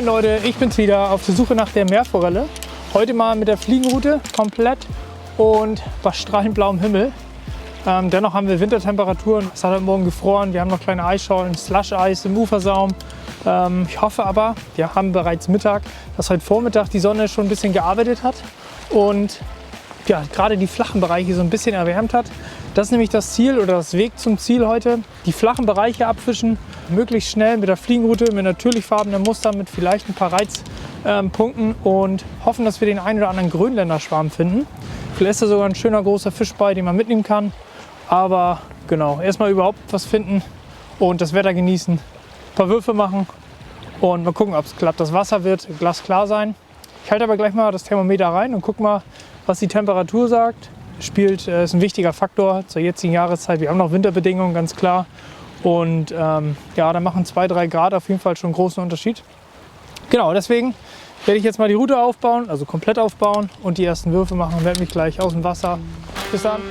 Moin Leute, ich bin's wieder auf der Suche nach der Meerforelle. Heute mal mit der Fliegenroute komplett und bei strahlend blauem Himmel. Dennoch haben wir Wintertemperaturen. Es hat heute Morgen gefroren. Wir haben noch kleine Eisschollen, Slush-Eis im Ufersaum. Ich hoffe aber, wir haben bereits Mittag, dass heute Vormittag die Sonne schon ein bisschen gearbeitet hat und ja, gerade die flachen Bereiche so ein bisschen erwärmt hat. Das ist nämlich das Ziel oder das Weg zum Ziel heute. Die flachen Bereiche abfischen, möglichst schnell mit der Fliegenroute, mit natürlich farbenen Mustern, mit vielleicht ein paar Reizpunkten und hoffen, dass wir den einen oder anderen Grönländerschwarm finden. Vielleicht ist da sogar ein schöner großer Fisch bei, den man mitnehmen kann. Aber genau, erstmal überhaupt was finden und das Wetter genießen, ein paar Würfe machen und mal gucken, ob es klappt. Das Wasser wird glasklar sein. Ich halte aber gleich mal das Thermometer rein und gucke mal, was die Temperatur sagt. Ist ein wichtiger Faktor zur jetzigen Jahreszeit. Wir haben noch Winterbedingungen, ganz klar. Und ja, da machen 2-3 Grad auf jeden Fall schon einen großen Unterschied. Genau, deswegen werde ich jetzt mal die Route aufbauen, also komplett aufbauen und die ersten Würfe machen und werde mich gleich aus dem Wasser. Bis dann!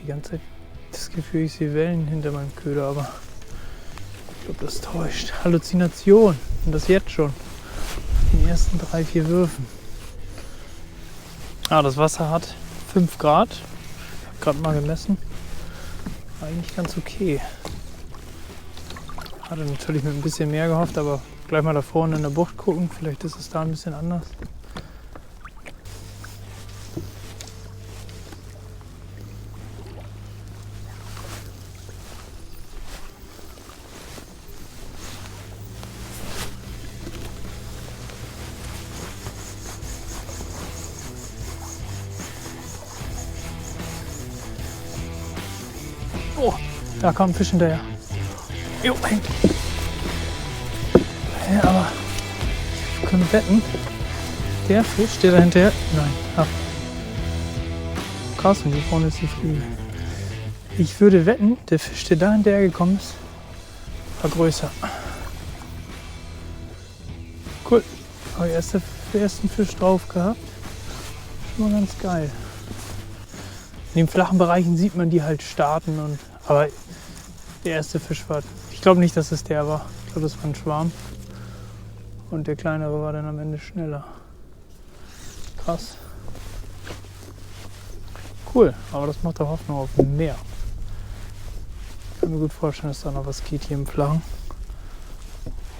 Die ganze Zeit das Gefühl, ich sehe Wellen hinter meinem Köder, aber ich glaube, das täuscht. Halluzination. Und das jetzt schon. In den ersten 3-4 Würfen. Das Wasser hat 5 Grad. Ich habe gerade mal gemessen. Eigentlich ganz okay. Hatte natürlich mit ein bisschen mehr gehofft, aber gleich mal da vorne in der Bucht gucken. Vielleicht ist es da ein bisschen anders. Oh, da kommt ein Fisch hinterher. Jo, hängt. Ja, aber wir können wetten, der Fisch, der da hinterher... Nein, ab. Krass, und hier vorne ist die Fliege. Ich würde wetten, der Fisch, der da hinterher gekommen ist, war größer. Cool. Habe ich den ersten Fisch drauf gehabt. Schon mal ganz geil. In den flachen Bereichen sieht man die halt starten. Aber der erste Fisch war, ich glaube nicht, dass es der war. Ich glaube, das war ein Schwarm. Und der kleinere war dann am Ende schneller. Krass. Cool, aber das macht doch Hoffnung auf mehr. Ich kann mir gut vorstellen, dass da noch was geht hier im Flachen.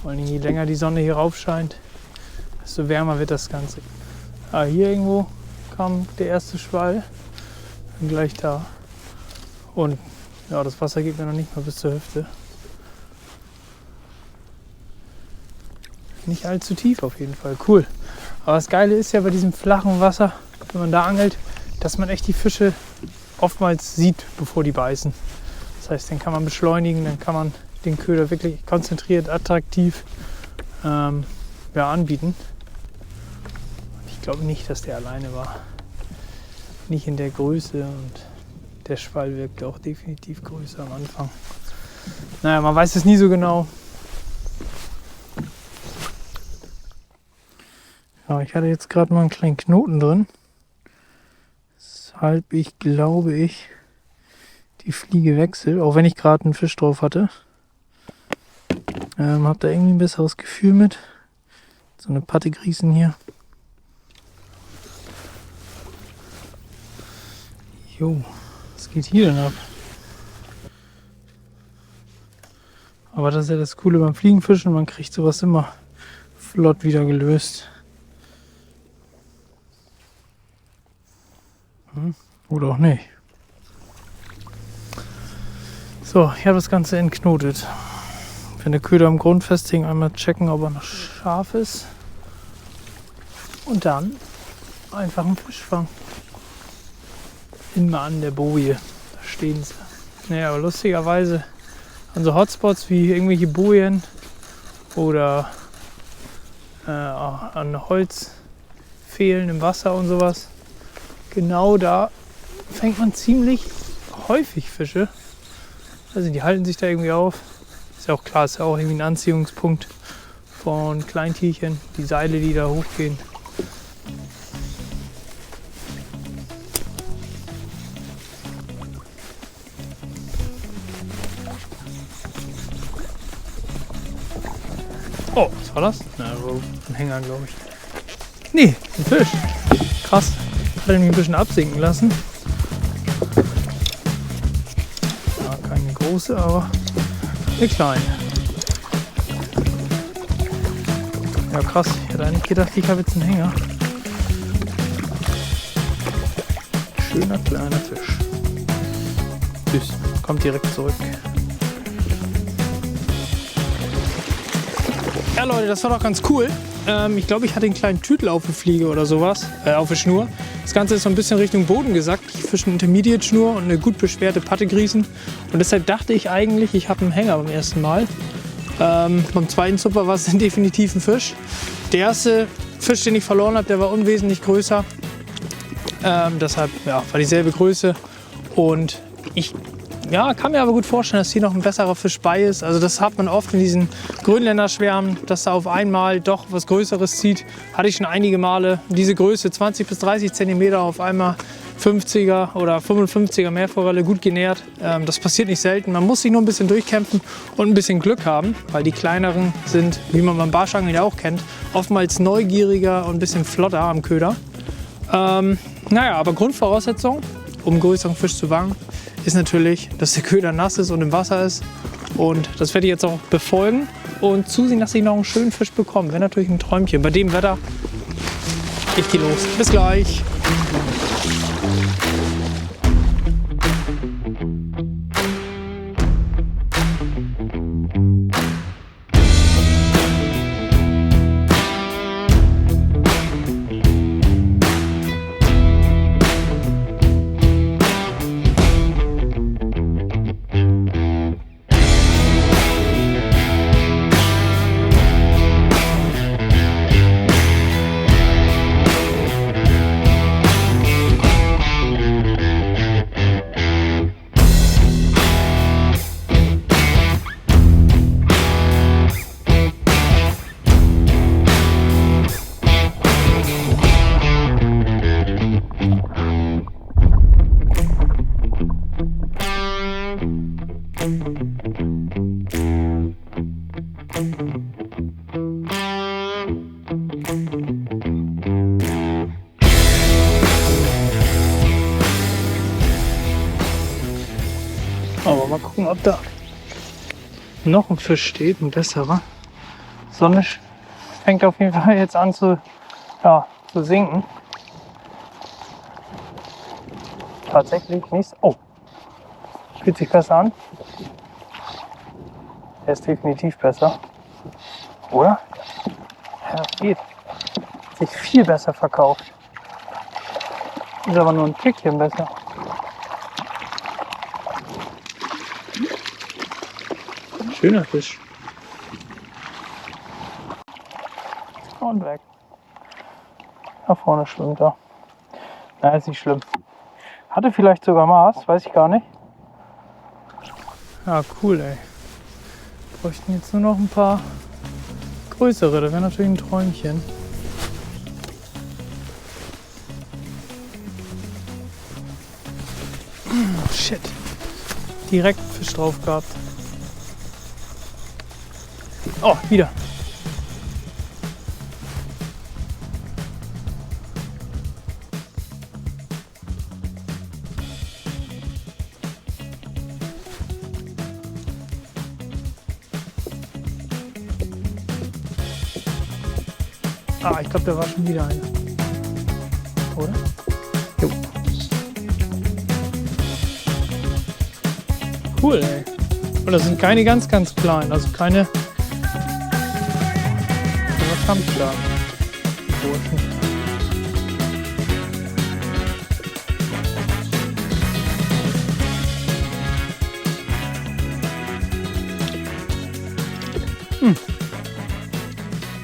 Vor allem je länger die Sonne hier rauf scheint, desto wärmer wird das Ganze. Hier irgendwo kam der erste Schwall. Gleich da. Und ja, das Wasser geht mir noch nicht mal bis zur Hüfte. Nicht allzu tief auf jeden Fall. Cool. Aber das Geile ist ja bei diesem flachen Wasser, wenn man da angelt, dass man echt die Fische oftmals sieht, bevor die beißen. Das heißt, dann kann man beschleunigen, dann kann man den Köder wirklich konzentriert, attraktiv anbieten. Ich glaube nicht, dass der alleine war. Nicht in der Größe und der Schwall wirkte auch definitiv größer am Anfang. Naja, man weiß es nie so genau. Ja, ich hatte jetzt gerade mal einen kleinen Knoten drin. Weshalb ich glaube, die Fliege wechselt, auch wenn ich gerade einen Fisch drauf hatte. Hab da irgendwie ein besseres Gefühl mit. So eine Pattegrießen hier. Jo, was geht hier denn ab? Aber das ist ja das Coole beim Fliegenfischen, man kriegt sowas immer flott wieder gelöst. Oder auch nicht. So, ich habe das Ganze entknotet. Wenn der Köder am Grund festhing, einmal checken, ob er noch scharf ist. Und dann einfach einen Fisch fangen. Immer an der Boje. Da stehen sie. Naja, aber lustigerweise an so Hotspots wie irgendwelche Bojen oder an Holzpfählen im Wasser und sowas. Genau da fängt man ziemlich häufig Fische. Also die halten sich da irgendwie auf. Ist ja auch klar, ist ja auch irgendwie ein Anziehungspunkt von Kleintierchen, die Seile, die da hochgehen. Oh, was war das? Na, ein Hänger, glaube ich. Nee, ein Fisch. Krass. Hat er mich ein bisschen absinken lassen. Ja, keine große, aber eine kleine. Ja, krass. Ich hätte eigentlich gedacht, ich habe jetzt einen Hänger. Schöner kleiner Fisch. Süß. Kommt direkt zurück. Ja Leute, das war doch ganz cool. Ich glaube, ich hatte einen kleinen Tüdel auf der Fliege oder sowas, auf der Schnur. Das Ganze ist so ein bisschen Richtung Boden gesackt. Ich fische eine Intermediate-Schnur und eine gut beschwerte Pattegrießen. Und deshalb dachte ich eigentlich, ich habe einen Hänger beim ersten Mal. Beim zweiten Zupfer war es dann definitiv ein Fisch. Der erste Fisch, den ich verloren habe, der war unwesentlich größer. Deshalb ja, war dieselbe Größe. Und ich kann mir aber gut vorstellen, dass hier noch ein besserer Fisch bei ist. Also das hat man oft in diesen Grönländer Schwärmen, dass da auf einmal doch was Größeres zieht. Hatte ich schon einige Male. Diese Größe 20 bis 30 cm auf einmal 50er oder 55er Meerforelle gut genährt. Das passiert nicht selten. Man muss sich nur ein bisschen durchkämpfen und ein bisschen Glück haben, weil die kleineren sind, wie man beim Barschangeln ja auch kennt, oftmals neugieriger und ein bisschen flotter am Köder. Aber Grundvoraussetzung, um einen größeren Fisch zu fangen, ist natürlich, dass der Köder nass ist und im Wasser ist. Und das werde ich jetzt auch befolgen und zusehen, dass ich noch einen schönen Fisch bekomme. Wäre natürlich ein Träumchen. Bei dem Wetter, ich gehe los. Bis gleich. Aber mal gucken, ob da noch ein Fisch steht, ein besserer. Die Sonne fängt auf jeden Fall jetzt an zu sinken. Tatsächlich nichts. Oh, fühlt sich besser an. Der ist definitiv besser. Oder? Ja, das geht. Hat sich viel besser verkauft. Ist aber nur ein Tickchen besser. Schöner Fisch. Und weg. Da vorne schwimmt er. Na, ist nicht schlimm. Hatte vielleicht sogar Maß, weiß ich gar nicht. Ja, cool, ey. Bräuchten jetzt nur noch ein paar größere, das wäre natürlich ein Träumchen. Oh, shit. Direkt Fisch drauf gehabt. Oh, wieder. Ah, ich glaube, da war schon wieder einer. Oder? Jo. Cool, ey. Und das sind keine ganz kleinen, also keine Kampfschlag.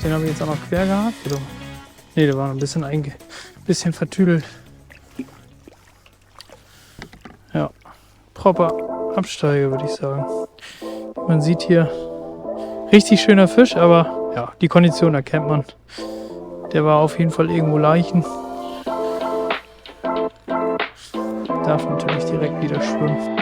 Den habe ich jetzt auch noch quer gehabt, oder? Ne, der war noch ein bisschen vertüdelt. Ja, proper Absteiger, würde ich sagen. Man sieht hier richtig schöner Fisch, aber ja, die Kondition erkennt man. Der war auf jeden Fall irgendwo Leichen. Darf natürlich direkt wieder schwimmen.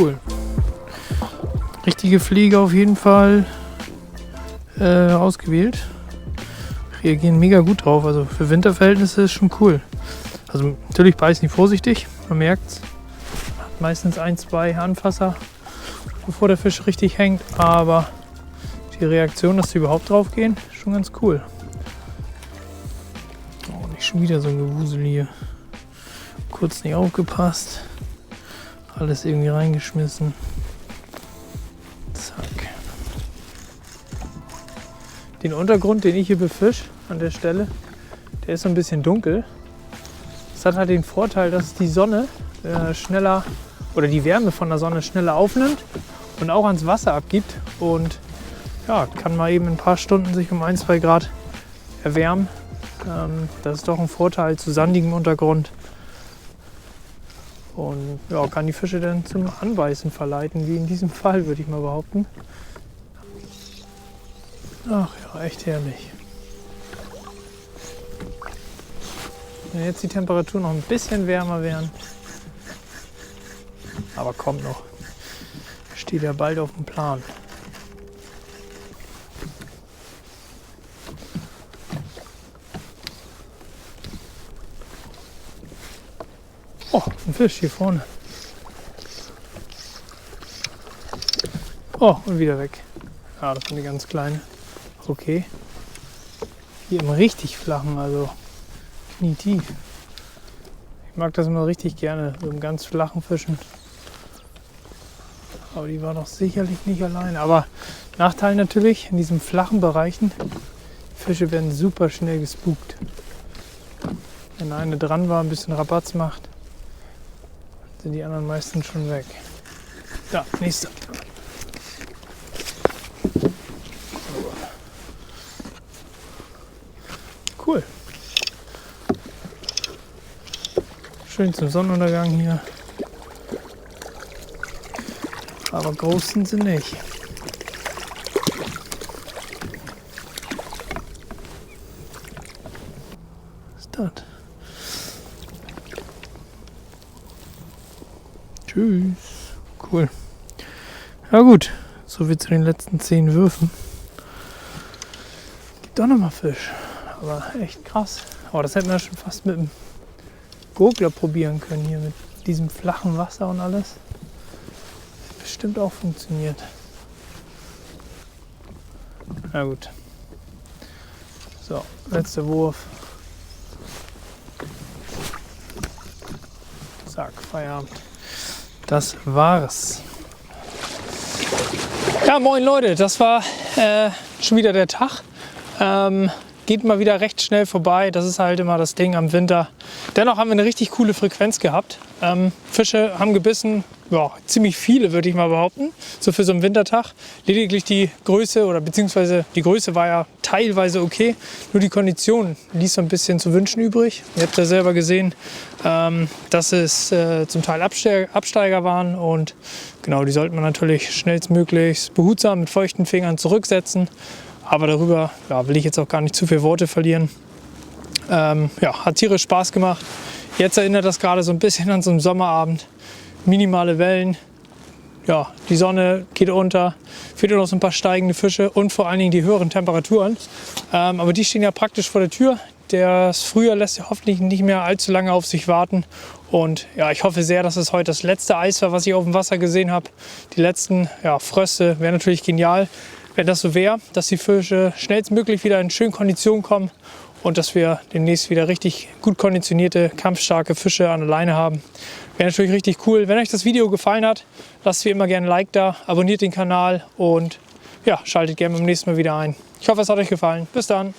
Cool. Richtige Fliege auf jeden Fall ausgewählt. Reagieren mega gut drauf. Also für Winterverhältnisse ist schon cool. Also natürlich beißen die vorsichtig, man merkt es. Hat meistens 1, 2 Anfasser, bevor der Fisch richtig hängt. Aber die Reaktion, dass sie überhaupt drauf gehen, ist schon ganz cool. Oh, nicht schon wieder so ein Gewusel hier. Kurz nicht aufgepasst. Alles irgendwie reingeschmissen. Zack. Den Untergrund, den ich hier befische an der Stelle, der ist so ein bisschen dunkel. Das hat halt den Vorteil, dass die Sonne schneller oder die Wärme von der Sonne schneller aufnimmt und auch ans Wasser abgibt. Und ja, kann mal eben in ein paar Stunden sich um 1, 2 Grad erwärmen. Das ist doch ein Vorteil zu sandigem Untergrund. Und ja, kann die Fische dann zum Anbeißen verleiten, wie in diesem Fall, würde ich mal behaupten. Ach ja, echt herrlich. Wenn jetzt die Temperaturen noch ein bisschen wärmer wären, aber kommt noch, steht ja bald auf dem Plan. Oh, ein Fisch hier vorne. Oh, und wieder weg. Ja, das sind die ganz kleine. Okay. Hier im richtig flachen, also knietief. Ich mag das immer richtig gerne, so im ganz flachen Fischen. Aber die war doch sicherlich nicht alleine. Aber Nachteil natürlich, in diesen flachen Bereichen, die Fische werden super schnell gespukt. Wenn eine dran war, ein bisschen Rabatz macht, sind die anderen meistens schon weg. Da, nächster. Cool. Schön zum Sonnenuntergang hier. Aber groß sind sie nicht. Was ist das? Tschüss. Cool. Ja gut, so wie zu den letzten 10 Würfen. Gibt auch noch mal Fisch. Aber echt krass. Aber das hätten wir schon fast mit dem Gurgler probieren können hier mit diesem flachen Wasser und alles. Das bestimmt auch funktioniert. Na gut. So, letzter Wurf. Zack, Feierabend. Das war's. Ja, moin Leute, das war schon wieder der Tag. Geht mal wieder recht schnell vorbei. Das ist halt immer das Ding am Winter. Dennoch haben wir eine richtig coole Frequenz gehabt. Fische haben gebissen, ja, ziemlich viele würde ich mal behaupten, so für so einen Wintertag. Lediglich die Größe oder beziehungsweise die Größe war ja teilweise okay, nur die Kondition ließ so ein bisschen zu wünschen übrig. Ihr habt ja selber gesehen, dass es zum Teil Absteiger waren und genau, die sollte man natürlich schnellstmöglich behutsam mit feuchten Fingern zurücksetzen. Aber darüber will ich jetzt auch gar nicht zu viele Worte verlieren. Hat tierisch Spaß gemacht. Jetzt erinnert das gerade so ein bisschen an so einen Sommerabend. Minimale Wellen, ja, die Sonne geht unter, fehlt noch so ein paar steigende Fische und vor allen Dingen die höheren Temperaturen. Aber die stehen ja praktisch vor der Tür. Das Frühjahr lässt ja hoffentlich nicht mehr allzu lange auf sich warten. Und ja, ich hoffe sehr, dass es heute das letzte Eis war, was ich auf dem Wasser gesehen habe. Die letzten Fröste wäre natürlich genial, wenn das so wäre, dass die Fische schnellstmöglich wieder in schöne Kondition kommen und dass wir demnächst wieder richtig gut konditionierte, kampfstarke Fische an der Leine haben. Wäre natürlich richtig cool. Wenn euch das Video gefallen hat, lasst wie immer gerne ein Like da, abonniert den Kanal und ja, schaltet gerne beim nächsten Mal wieder ein. Ich hoffe, es hat euch gefallen. Bis dann.